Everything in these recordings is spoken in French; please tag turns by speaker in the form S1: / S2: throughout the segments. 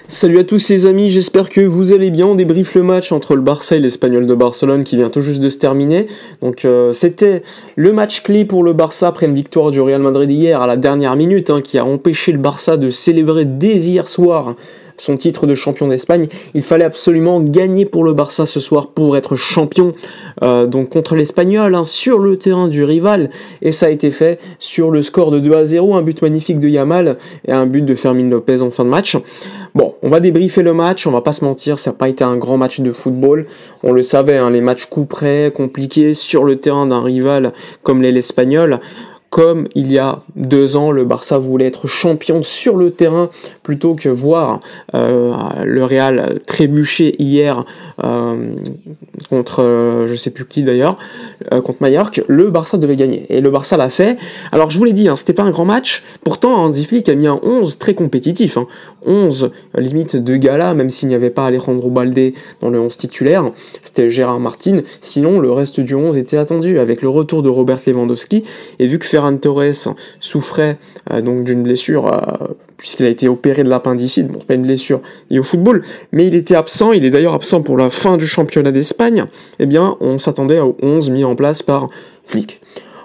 S1: Salut à tous les amis, j'espère que vous allez bien. On débriefe le match entre le Barça et l'Espagnol de Barcelone qui vient tout juste de se terminer. Donc c'était le match clé pour le Barça après une victoire du Real Madrid hier à la dernière minute qui a empêché le Barça de célébrer dès hier soir son titre de champion d'Espagne. Il fallait absolument gagner pour le Barça ce soir pour être champion donc contre l'Espagnol sur le terrain du rival, et ça a été fait sur le score de 2-0, un but magnifique de Yamal et un but de Fermín López en fin de match. Bon, on va débriefer le match, on va pas se mentir, ça n'a pas été un grand match de football, on le savait, les matchs coup près, compliqués sur le terrain d'un rival comme l'est l'Espagnol. Comme il y a 2 ans, le Barça voulait être champion sur le terrain plutôt que voir le Real trébucher hier contre, je sais plus qui d'ailleurs, contre Mallorca. Le Barça devait gagner et le Barça l'a fait. Alors je vous l'ai dit, c'était pas un grand match, pourtant Hansi Flick a mis un 11 très compétitif, 11 limite de gala, même s'il n'y avait pas Alejandro Balde dans le 11 titulaire, c'était Gérard Martin, sinon le reste du 11 était attendu, avec le retour de Robert Lewandowski, et vu que Ferran Torres souffrait donc d'une blessure puisqu'il a été opéré de l'appendicite, bon c'est pas une blessure liée au football, mais il était absent, il est d'ailleurs absent pour la fin du championnat d'Espagne, eh bien on s'attendait au 11 mis en place par Flick.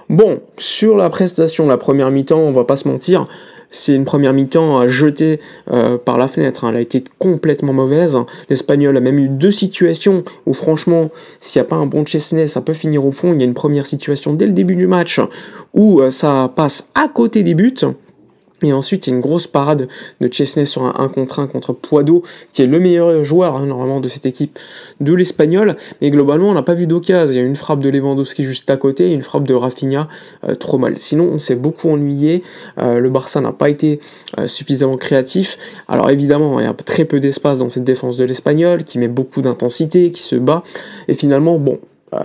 S1: Bon, sur la prestation, la première mi-temps, on va pas se mentir, c'est une première mi-temps jetée par la fenêtre, elle a été complètement mauvaise. L'Espagnol a même eu 2 situations où franchement, s'il n'y a pas un bon Chesney, ça peut finir au fond. Il y a une première situation dès le début du match où ça passe à côté des buts. Et ensuite, il y a une grosse parade de Chesney sur un 1 contre 1 contre Puado, qui est le meilleur joueur normalement de cette équipe de l'Espagnol. Mais globalement, on n'a pas vu d'occasion. Il y a une frappe de Lewandowski juste à côté et une frappe de Rafinha trop mal. Sinon, on s'est beaucoup ennuyé. Le Barça n'a pas été suffisamment créatif. Alors évidemment, il y a très peu d'espace dans cette défense de l'Espagnol, qui met beaucoup d'intensité, qui se bat. Et finalement,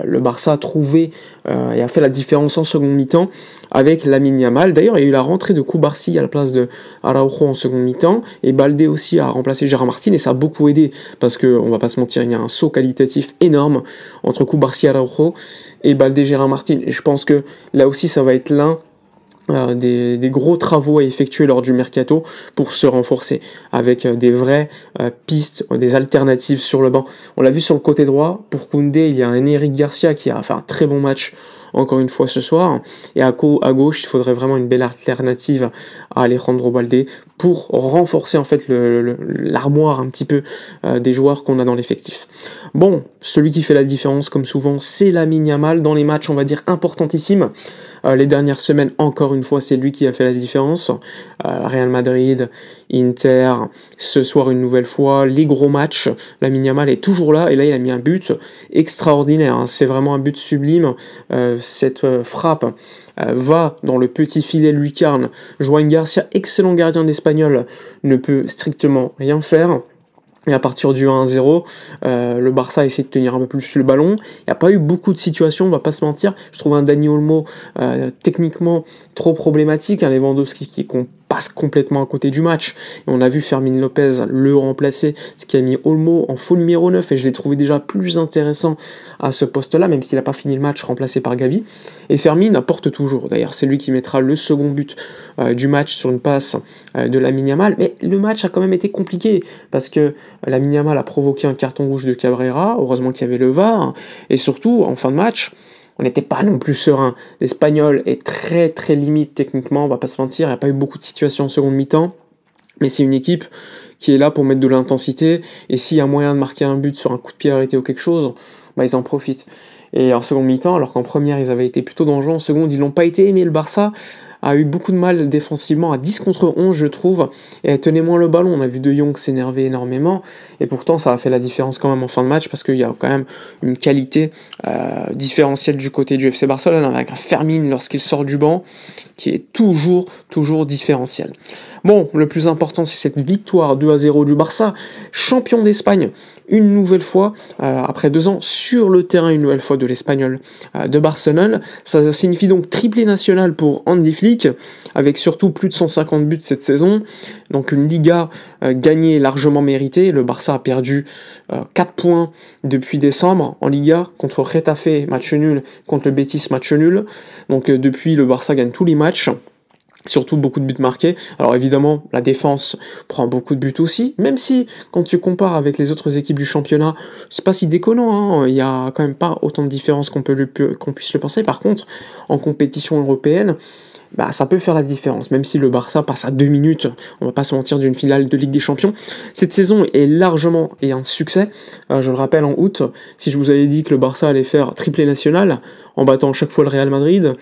S1: le Barça a trouvé et a fait la différence en seconde mi-temps avec Lamine Yamal. D'ailleurs, il y a eu la rentrée de Cubarsí à la place de Araujo en seconde mi-temps, et Balde aussi a remplacé Gérard Martin, et ça a beaucoup aidé, parce que, on va pas se mentir, il y a un saut qualitatif énorme entre Cubarsí, Araujo et Balde, Gérard Martin, et je pense que là aussi ça va être l'un des gros travaux à effectuer lors du mercato pour se renforcer avec des vraies pistes, des alternatives sur le banc. On l'a vu sur le côté droit, pour Koundé, il y a un Eric Garcia qui a fait un très bon match encore une fois ce soir, et à gauche il faudrait vraiment une belle alternative à Alejandro Balde pour renforcer en fait l'armoire un petit peu des joueurs qu'on a dans l'effectif. Bon, celui qui fait la différence comme souvent, c'est Lamine Yamal dans les matchs on va dire importantissimes. Les dernières semaines, encore une fois, c'est lui qui a fait la différence. Real Madrid, Inter, ce soir une nouvelle fois, les gros matchs, Lamine Yamal est toujours là, et là il a mis un but extraordinaire, c'est vraiment un but sublime. Cette frappe va dans le petit filet lucarne. Joan Garcia, excellent gardien d'Espagnol, ne peut strictement rien faire. Et à partir du 1-0, le Barça a essayé de tenir un peu plus le ballon. Il n'y a pas eu beaucoup de situations, on va pas se mentir. Je trouve un Dani Olmo techniquement trop problématique, un Lewandowski qui passe complètement à côté du match. Et on a vu Fermín López le remplacer, ce qui a mis Olmo en faux numéro 9, et je l'ai trouvé déjà plus intéressant à ce poste-là, même s'il n'a pas fini le match, remplacé par Gavi. Et Fermín apporte toujours, d'ailleurs c'est lui qui mettra le second but du match sur une passe de Lamine Yamal. Mais le match a quand même été compliqué, parce que Lamine Yamal a provoqué un carton rouge de Cabrera, heureusement qu'il y avait le VAR, et surtout, en fin de match, on n'était pas non plus serein. L'Espagnol est très très limite techniquement, on va pas se mentir, il n'y a pas eu beaucoup de situations en seconde mi-temps, mais c'est une équipe qui est là pour mettre de l'intensité, et s'il y a moyen de marquer un but sur un coup de pied arrêté ou quelque chose, ils en profitent. Et en seconde mi-temps, alors qu'en première ils avaient été plutôt dangereux, en seconde ils l'ont pas été, mais le Barça a eu beaucoup de mal défensivement, à 10 contre 11 je trouve, et elle tenait moins le ballon. On a vu De Jong s'énerver énormément, et pourtant ça a fait la différence quand même en fin de match, parce qu'il y a quand même une qualité différentielle du côté du FC Barcelone, avec un Fermín lorsqu'il sort du banc, qui est toujours différentiel. Bon, le plus important c'est cette victoire 2-0 du Barça, champion d'Espagne, une nouvelle fois, après 2 ans, sur le terrain une nouvelle fois de l'Espagnol de Barcelone. Ça signifie donc triplé national pour Hansi Flick, avec surtout plus de 150 buts cette saison, donc une Liga gagnée largement méritée. Le Barça a perdu 4 points depuis décembre en Liga, contre Getafe, match nul, contre le Betis, match nul, donc depuis le Barça gagne tous les matchs. Surtout beaucoup de buts marqués. Alors évidemment, la défense prend beaucoup de buts aussi, même si quand tu compares avec les autres équipes du championnat, c'est pas si déconnant, hein. Il y a quand même pas autant de différence qu'on puisse le penser. Par contre, en compétition européenne, bah, ça peut faire la différence, même si le Barça passe à 2 minutes, on va pas se mentir, d'une finale de Ligue des Champions. Cette saison est largement et un succès. Je le rappelle, en août, si je vous avais dit que le Barça allait faire triplé national, en battant chaque fois le Real Madrid,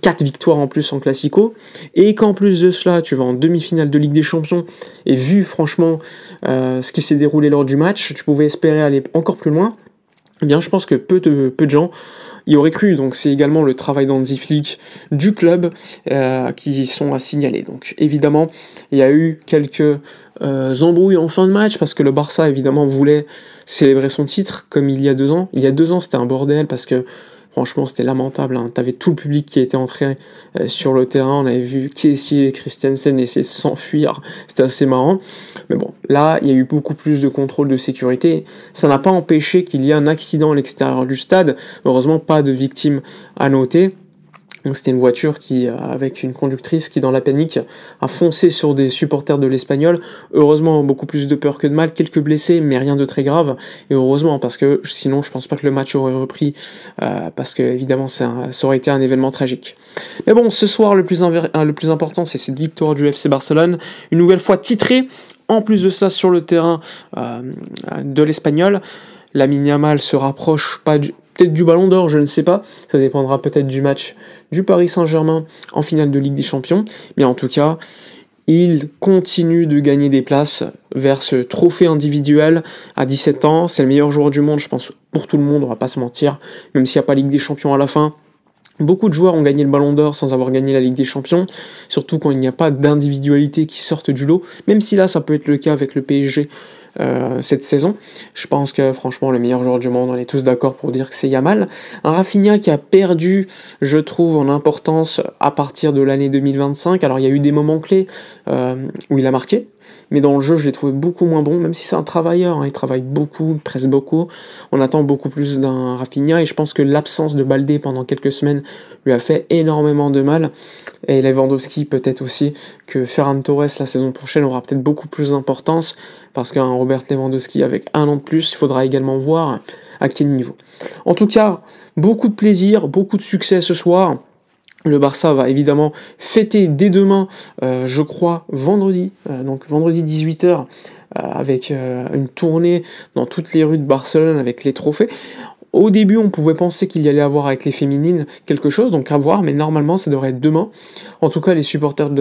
S1: 4 victoires en plus en Classico, et qu'en plus de cela, tu vas en demi-finale de Ligue des Champions, et vu franchement ce qui s'est déroulé lors du match, tu pouvais espérer aller encore plus loin, eh bien je pense que peu de gens y auraient cru. Donc c'est également le travail d'Hansi Flick, du club, qui sont à signaler. Donc évidemment, il y a eu quelques embrouilles en fin de match, parce que le Barça évidemment voulait célébrer son titre, comme il y a 2 ans. Il y a 2 ans, c'était un bordel, parce que franchement, c'était lamentable, hein. T'avais tout le public qui était entré sur le terrain. On avait vu Kessie et Christensen essayer de s'enfuir. C'était assez marrant. Mais bon, là, il y a eu beaucoup plus de contrôle de sécurité. Ça n'a pas empêché qu'il y ait un accident à l'extérieur du stade. Heureusement, pas de victimes à noter. Donc c'était une voiture avec une conductrice qui, dans la panique, a foncé sur des supporters de l'Espagnol. Heureusement, beaucoup plus de peur que de mal, quelques blessés, mais rien de très grave. Et heureusement, parce que sinon, je pense pas que le match aurait repris, parce que évidemment, ça aurait été un événement tragique. Mais bon, ce soir, le plus important, c'est cette victoire du FC Barcelone, une nouvelle fois titrée. En plus de ça, sur le terrain de l'Espagnol, Lamine Yamal se rapproche peut-être du Ballon d'Or, je ne sais pas. Ça dépendra peut-être du match du Paris Saint-Germain en finale de Ligue des Champions. Mais en tout cas, il continue de gagner des places vers ce trophée individuel à 17 ans. C'est le meilleur joueur du monde, je pense, pour tout le monde, on va pas se mentir. Même s'il n'y a pas Ligue des Champions à la fin. Beaucoup de joueurs ont gagné le Ballon d'Or sans avoir gagné la Ligue des Champions, surtout quand il n'y a pas d'individualité qui sortent du lot, même si là ça peut être le cas avec le PSG cette saison. Je pense que franchement le meilleur joueur du monde, on est tous d'accord pour dire que c'est Yamal. Un Rafinha qui a perdu, je trouve, en importance à partir de l'année 2025. Alors il y a eu des moments clés où il a marqué, mais dans le jeu je l'ai trouvé beaucoup moins bon, même si c'est un travailleur, hein, il travaille beaucoup, il presse beaucoup. On attend beaucoup plus d'un Rafinha, et je pense que l'absence de Baldé pendant quelques semaines lui a fait énormément de mal. Et Lewandowski, peut-être aussi que Ferran Torres la saison prochaine aura peut-être beaucoup plus d'importance, parce qu'un Robert Lewandowski avec 1 an de plus, il faudra également voir à quel niveau. En tout cas, beaucoup de plaisir, beaucoup de succès ce soir. Le Barça va évidemment fêter dès demain, je crois, vendredi 18h, avec une tournée dans toutes les rues de Barcelone avec les trophées. Au début, on pouvait penser qu'il y allait avoir avec les féminines quelque chose, donc à voir, mais normalement, ça devrait être demain. En tout cas, les supporters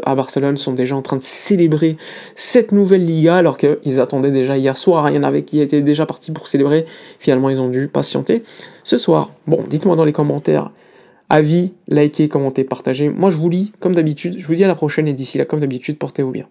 S1: à Barcelone sont déjà en train de célébrer cette nouvelle Liga, alors qu'ils attendaient déjà hier soir. Il y en avait qui étaient déjà partis pour célébrer. Finalement, ils ont dû patienter ce soir. Bon, dites-moi dans les commentaires, avis, likez, commentez, partagez. Moi, je vous lis comme d'habitude. Je vous dis à la prochaine, et d'ici là, comme d'habitude, portez-vous bien.